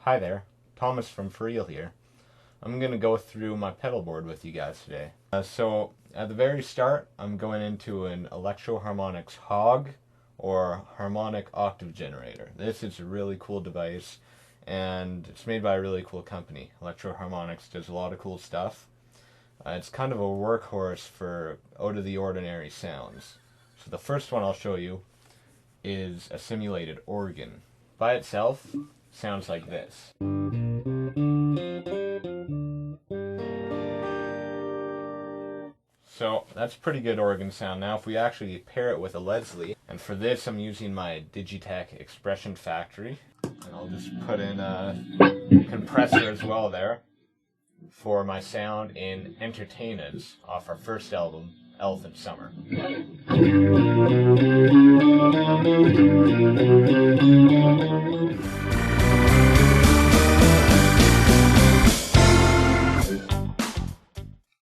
Hi there, Thomas from Fur Eel here. I'm going to go through my pedal board with you guys today. So at the very start, I'm going into an Electro-Harmonix Hog or harmonic octave generator. This is a really cool device and it's made by a really cool company. Electro-Harmonix does a lot of cool stuff. It's kind of a workhorse for out of the ordinary sounds. So the first one I'll show you is a simulated organ. By itself, sounds like this. So that's pretty good organ sound. Now if we actually pair it with a Leslie, and for this I'm using my Digitech Expression Factory, and I'll just put in a compressor as well there for my sound in Entertainers off our first album, Elephant Summer.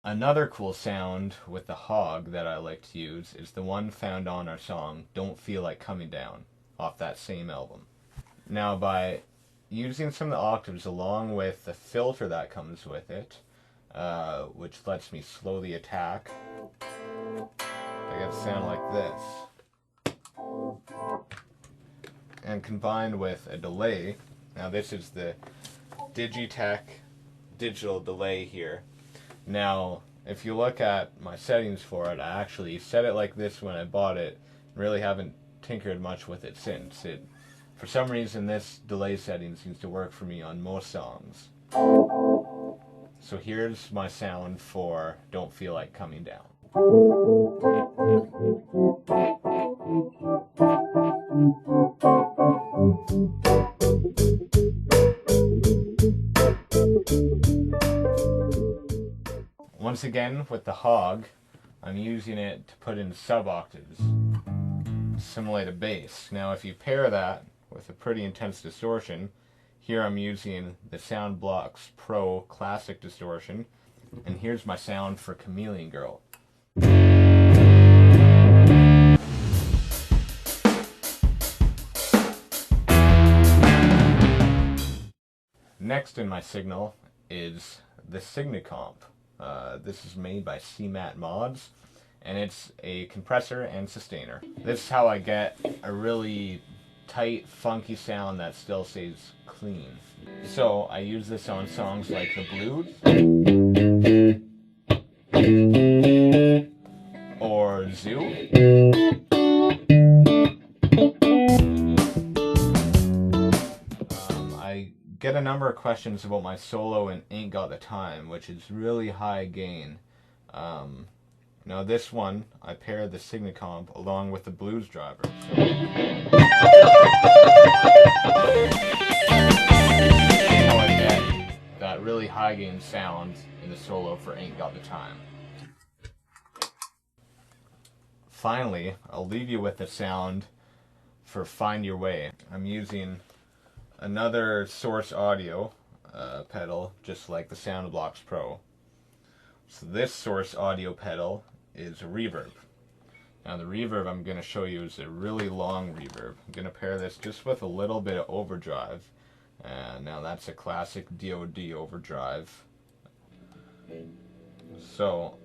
Another cool sound with the Hog that I like to use is the one found on our song Don't Feel Like Coming Down off that same album. Now by using some of the octaves along with the filter that comes with it, which lets me slow the attack, I get a sound like this. And combined with a delay, now this is the Digitech digital delay here. Now, if you look at my settings for it, I actually set it like this when I bought it. Really haven't tinkered much with it since. For some reason, this delay setting seems to work for me on most songs. So here's my sound for Don't Feel Like Coming Down. Once again, with the Hog, I'm using it to put in sub-octaves, simulate a bass. Now if you pair that with a pretty intense distortion, here I'm using the Sound Blocks Pro Classic Distortion, and here's my sound for Chameleon Girl. Next in my signal is the Signicomp. This is made by CMAT Mods, and it's a compressor and sustainer. This is how I get a really tight, funky sound that still stays clean. So I use this on songs like The Blues or Zoo. I get a number of questions about my solo in Ain't Got the Time, which is really high gain. Now this one, I paired the Signicomp along with the Blues Driver. So how I get that really high gain sound in the solo for Ain't Got the Time. Finally, I'll leave you with the sound for Find Your Way. I'm using another Source Audio pedal, just like the Sound Blocks Pro. So this Source Audio pedal is a reverb. Now the reverb I'm going to show you is a really long reverb. I'm going to pair this just with a little bit of overdrive. Now that's a classic DoD overdrive. So